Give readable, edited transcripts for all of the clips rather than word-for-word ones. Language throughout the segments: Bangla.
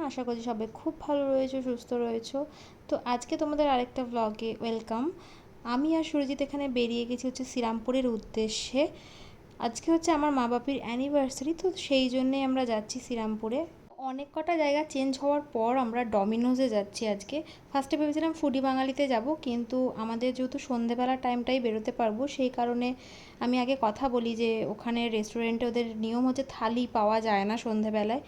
আশা করছি সবাই খুব ভালো রয়েছো, সুস্থ রয়েছো। তো আজকে তোমাদের আরেকটা ব্লগে ওয়েলকাম। আমি আর সুরজিৎ এখানে বেরিয়ে গেছি হচ্ছে শ্রীরামপুরের উদ্দেশ্যে। আজকে হচ্ছে আমার মা বাপির অ্যানিভার্সারি, তো সেই জন্যেই আমরা যাচ্ছি শ্রীরামপুরে। অনেক কটা জায়গা চেঞ্জ হওয়ার পর আমরা ডমিনোজে যাচ্ছি আজকে। ফার্স্টে ভেবেছিলাম ফুডি বাঙালিতে যাব, কিন্তু আমাদের যেহেতু সন্ধেবেলার টাইমটাই বেরোতে পারবো, সেই কারণে আমি আগে কথা বলি যে ওখানে রেস্টুরেন্টে ওদের নিয়ম হচ্ছে থালি পাওয়া যায় না সন্ধেবেলায়,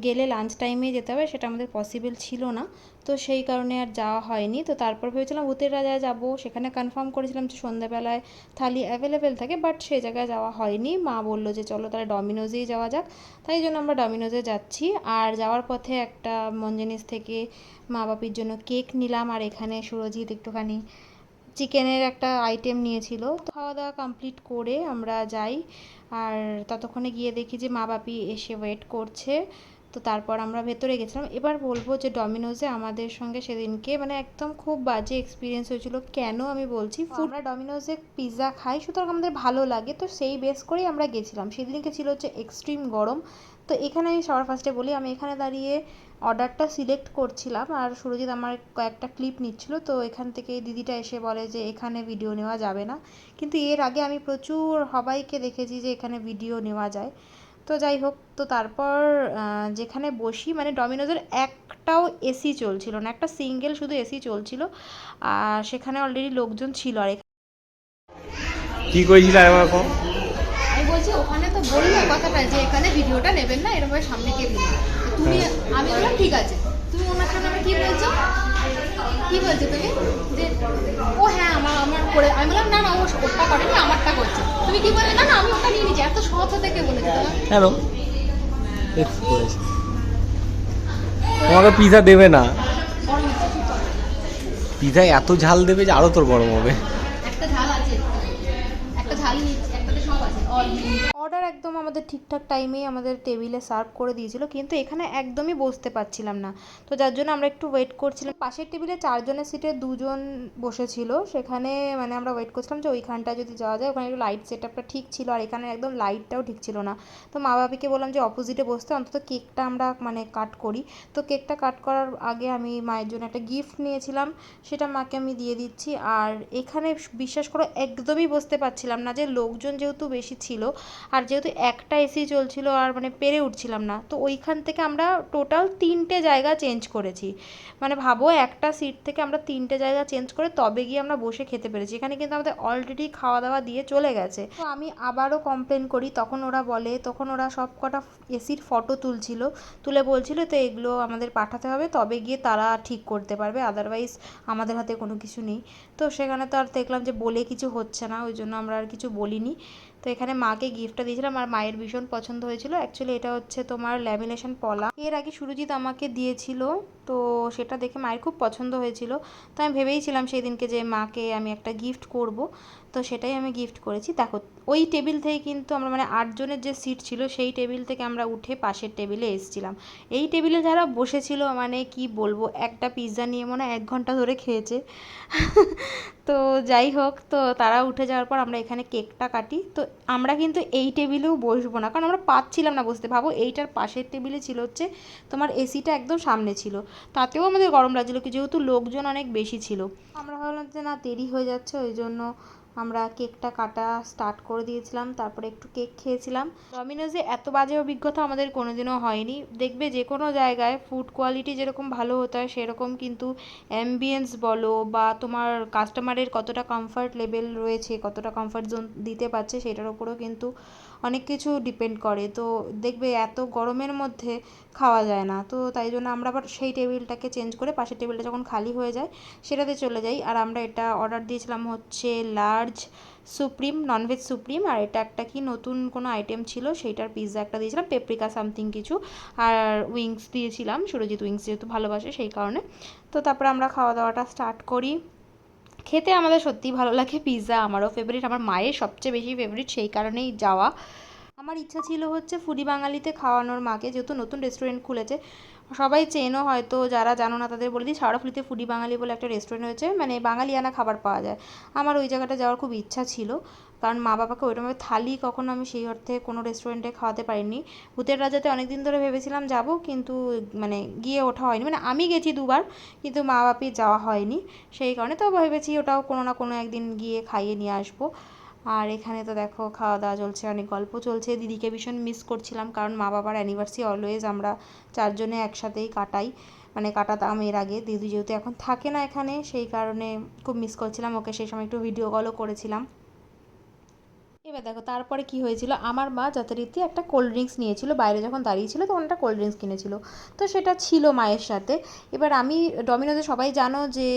গেলে লাঞ্চ টাইমে যেতে হবে, সেটা আমাদের পসিবল ছিল না। তো সেই কারণে আর যাওয়া হয়নি। তো তারপর ভেবেছিলাম ভূতের রাজায় যাব, সেখানে কনফার্ম করেছিলাম যে সন্ধ্যাবেলায় থালি অ্যাভেলেবেল থাকে, বাট সেই জায়গায় যাওয়া হয়নি। মা বললো যে চলো তাহলে ডমিনোজেই যাওয়া যাক, তাই জন্য আমরা ডমিনোজে যাচ্ছি। আর যাওয়ার পথে একটা মঞ্জেনিস থেকে মা বাপির জন্য কেক নিলাম, আর এখানে সুরজিৎ একটুখানি চিকেনের একটা আইটেম নিয়েছিল। তো খাওয়া দাওয়া কমপ্লিট করে আমরা যাই, আর ততক্ষণে গিয়ে দেখি যে মা বাপি এসে ওয়েট করছে। তো তারপর আমরা ভেতরে গেছিলাম। এবার বলবো যে ডমিনোজে আমাদের সঙ্গে সেদিনকে মানে একদম খুব বাজে এক্সপিরিয়েন্স হয়েছিল। কেন আমি বলছি, আমরা ডমিনোজে পিৎজা খাই, সুতরাং আমাদের ভালো লাগে, তো সেই বেস করেই আমরা গেছিলাম। সেদিনকে ছিল হচ্ছে এক্সট্রিম গরম। তো এখানে আমি সবার ফার্স্টে বলি, আমি এখানে দাঁড়িয়ে অর্ডারটা সিলেক্ট করছিলাম, আর সুরজিৎ আমার কয়েকটা ক্লিপ নিচ্ছিল। তো এখান থেকে দিদিটা এসে বলে যে এখানে ভিডিও নেওয়া যাবে না, কিন্তু এর আগে আমি প্রচুর সবাইকে দেখেছি যে এখানে ভিডিও নেওয়া যায়। তো যাই হোক, তো তারপর যেখানে বসি মানে ডমিনোজের একটাও এসি চলছিল না, একটা সিঙ্গেল শুধু এসি চলছিল, আর সেখানে অলরেডি লোকজন ছিল। আর কি কইছিল এরকম? আমি বলছি ওখানে তো বললো কথাটা যে এখানে ভিডিওটা নেবেন না, এরকম সামনে কে দিল তুমি। আমি বললাম ঠিক আছে। তুমি ওনার সামনে আমি কি বলছো, কি বলছো তুমি যে ও হ্যাঁ আমার আমার করে। আমি বললাম না না, ও ওটা করেনি, আমারটা করছে। তুমি কি বললে, না না আমি ওটা নিয়ে নিচ্ছি। এত সহজ থেকে বলেছে তোমার। হ্যালো, তোমাকে পিজা দেবে না, পিজা এত ঝাল দেবে যে আরো তোর গরম হবে। একটা ঝাল আছে, একটা ঝাল নিচ্ছি, একটাতে সব আছে। অর্ডার একদম আমাদের ঠিকঠাক টাইমেই আমাদের টেবিলে সার্ভ করে দিয়েছিল, কিন্তু এখানে একদমই বসতে পারছিলাম না। তো যার জন্য আমরা একটু ওয়েট করছিলাম। পাশের টেবিলে 4 জনের সিটে 2 জন বসেছিল, সেখানে মানে আমরা ওয়েট করছিলাম যে ওইখানটায় যদি যাওয়া যায়। ওখানে একটু লাইট সেট আপটা ঠিক ছিল, আর এখানে একদম লাইটটাও ঠিক ছিল না। তো মা বাবাকে বললাম যে অপোজিটে বসতে, অন্তত কেকটা আমরা মানে কাট করি। তো কেকটা কাট করার আগে আমি মায়ের জন্য একটা গিফট নিয়েছিলাম, সেটা মাকে আমি দিয়ে দিচ্ছি। আর এখানে বিশ্বাস করো একদমই বসতে পারছিলাম না, যে লোকজন যেহেতু বেশি ছিল, আর যেহেতু একটা এসি চলছিল, আর মানে পেরে উঠছিলাম না। তো ওইখান থেকে আমরা টোটাল 3টে জায়গা চেঞ্জ করেছি। মানে ভাবো, একটা সিট থেকে আমরা 3টে জায়গা চেঞ্জ করে তবে গিয়ে আমরা বসে খেতে পেরেছি। এখানে কিন্তু আমাদের অলরেডি খাওয়া দাওয়া দিয়ে চলে গেছে। তো আমি আবারও কমপ্লেন করি, তখন ওরা বলে, তখন ওরা সব কটা এসির ফটো তুলছিল, তুলে বলছিল তো এগুলো আমাদের পাঠাতে হবে, তবে গিয়ে তারা ঠিক করতে পারবে, আদারওয়াইজ আমাদের হাতে কোনো কিছু নেই। তো সেখানে তো আর দেখলাম যে বলে কিছু হচ্ছে না, ওই জন্য আমরা আর কিছু বলিনি। তো এখানে মাকে গিফটটা দিয়েছিলাম, আর মায়ের ভীষণ পছন্দ হয়েছিল। অ্যাকচুয়ালি এটা হচ্ছে তোমার ল্যামিনেশন পলা, এর আগে সুরজিৎ আমাকে দিয়েছিল, তো সেটা দেখে মায়ের খুব পছন্দ হয়েছিল। তো আমি ভেবেইছিলাম সেই দিনকে যে মাকে আমি একটা গিফট করব, তো সেটাই আমি গিফট করেছি। দেখো, ওই টেবিল থেকে কিন্তু আমরা মানে 8 জনের যে সিট ছিল, সেই টেবিল থেকে আমরা উঠে পাশের টেবিলে এসেছিলাম। এই টেবিলে যারা বসেছিল মানে কি বলবো, একটা পিৎজা নিয়ে মনে হয় 1 ঘন্টা ধরে খেয়েছে। তো যাই হোক, তো তারা উঠে যাওয়ার পর আমরা এখানে কেকটা কাটি। তো আমরা কিন্তু এই টেবিলেও বসবো না, কারণ আমরা পাচ্ছিলাম না বসতে। ভাবো, এইটার পাশের টেবিলে ছিল হচ্ছে তোমার এসিটা একদম সামনে ছিল, তাতেও আমাদের গরম লাগছিলো, কি যেহেতু লোকজন অনেক বেশি ছিল। আমরা ভাবলাম যে না, দেরি হয়ে যাচ্ছে, ওই জন্য আমরা কেকটা কাটা স্টার্ট করে দিয়েছিলাম, তারপরে একটু কেক খেয়েছিলাম। ডমিনোজে এত বাজে অভিজ্ঞতা আমাদের কোনোদিনও হয়নি। দেখবে যে কোনো জায়গায় ফুড কোয়ালিটি যেরকম ভালো হতে হয়, সেরকম কিন্তু অ্যাম্বিয়েন্স বলো বা তোমার কাস্টমারের কতটা কমফর্ট লেভেল রয়েছে, কতটা কমফর্ট জোন দিতে পারছে, সেটার উপরেও কিন্তু অনেক কিছু ডিপেন্ড করে। তো দেখবে এত গরমের মধ্যে খাওয়া যায় না, তো তাই জন্য আমরা আবার সেই টেবিলটাকে চেঞ্জ করে পাশের টেবিলটা যখন খালি হয়ে যায় সেটাতে চলে যাই। আর আমরা এটা অর্ডার দিয়েছিলাম হচ্ছে লার্জ সুপ্রিম ননভেজ সুপ্রিম, আর এটা একটা কি নতুন কোনো আইটেম ছিল, সেইটার পিৎজা একটা দিয়েছিলাম, পেপ্রিকা সামথিং কিছু, আর উইংস দিয়েছিলাম। সুরজিৎ উইংস যেহেতু ভালোবাসে সেই কারণে। তো তারপরে আমরা খাওয়া দাওয়াটা স্টার্ট করি। খেতে আমাদের সত্যিই ভালো লাগে, পিৎজা আমারও ফেভারিট, আমার মায়ের সবচেয়ে বেশি ফেভারিট, সেই কারণেই যাওয়া। আমার ইচ্ছা ছিল হচ্ছে ফুডি বাঙালিতে খাওয়ানোর মাকে, যেহেতু নতুন রেস্টুরেন্ট খুলেছে, সবাই চেনো হয়তো, যারা জানো না তাদের বলে দিই, শেওড়াফুলিতে ফুডি বাঙালি বলে একটা রেস্টুরেন্ট হয়েছে, মানে বাঙালিয়ানা খাবার পাওয়া যায়। আমার ওই জায়গাটা যাওয়ার খুব ইচ্ছা ছিল, কারণ মা বাবাকে ওইরকমভাবে থালি কখনো আমি সেই অর্থে কোনো রেস্টুরেন্টে খাওয়াতে পারিনি। ভূতের রাজাতে অনেক দিন ধরে ভেবেছিলাম যাব, কিন্তু মানে গিয়ে ওঠা হয়নি, মানে আমি গেছি দুবার কিন্তু মা বাপির যাওয়া হয়নি, সেই কারণে তো ভেবেছি ওটাও কোনো না কোনো একদিন গিয়ে খাইয়ে নিয়ে আসবো। আর এখানে তো দেখো খাওয়া দাওয়া চলছে, অনেক গল্প চলছে। দিদিকে ভীষণ মিস করছিলাম, কারণ মা বাবার অ্যানিভার্সারি অলওয়েজ আমরা চারজনে একসাথেই কাটাই, মানে কাটাতাম এর আগে। দিদি যেহেতু এখন থাকে না এখানে, সেই কারণে খুব মিস করছিলাম ওকে, সেই সময় একটু ভিডিও কলও করেছিলাম। এবার দেখো তারপরে কি হয়েছিল, আমার মা যথারীতি একটা কোল্ড ড্রিঙ্কস নিয়েছিল, বাইরে যখন দাঁড়িয়েছিল তখন একটা কোল্ড ড্রিঙ্কস কিনেছিল, তো সেটা ছিল মায়ের সাথে। এবার আমি ডমিনোজে সবাই জানো যে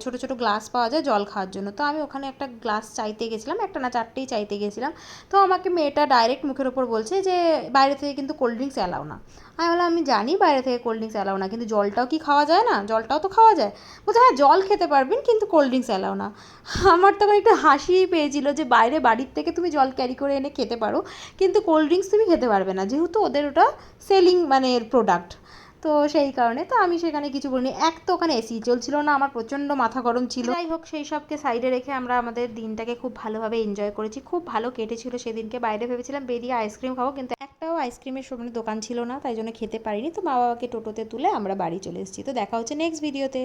ছোট ছোট গ্লাস পাওয়া যায় জল খাওয়ার জন্য, তো আমি ওখানে একটা গ্লাস চাইতে গেছিলাম, একটা না চারটেই চাইতে গেছিলাম। তো আমাকে মেয়েটা ডাইরেক্ট মুখের ওপর বলছে যে বাইরে থেকে কিন্তু কোল্ড ড্রিঙ্কস অ্যালাও না। আমি বললাম আমি জানি বাইরে থেকে কোল্ড ড্রিঙ্কস অ্যালাও না, কিন্তু জলটাও কি খাওয়া যায় না, জলটাও তো খাওয়া যায়। বলছে হ্যাঁ জল খেতে পারবেন কিন্তু কোল্ড ড্রিঙ্কস অ্যালাও না। আমার তখন একটু হাসিই পেয়েছিল যে বাইরে বাড়ির থেকে তুমি জল ক্যারি করে এনে খেতে পারো, কিন্তু কোল্ড ড্রিঙ্কস তুমি খেতে পারবে না, যেহেতু ওদের ওটা সেলিং মানে প্রোডাক্ট। তো সেই কারণে তো আমি সেখানে কিছু বলিনি। এক তো ওখানে এসি চলছিল না, আমার প্রচণ্ড মাথা গরম ছিল। যাই হোক, সেই সবকে সাইডে রেখে আমরা আমাদের দিনটাকে খুব ভালোভাবে এনজয় করেছি, খুব ভালো কেটেছিল সেদিনকে। বাইরে ভেবেছিলাম বেরিয়ে আইসক্রিম খাবো, কিন্তু একটাও আইসক্রিমের সামনে দোকান ছিল না, তাই জন্য খেতে পারিনি। তো মা বাবাকে টোটোতে তুলে আমরা বাড়ি চলে এসেছি। তো দেখা হচ্ছে নেক্সট ভিডিওতে।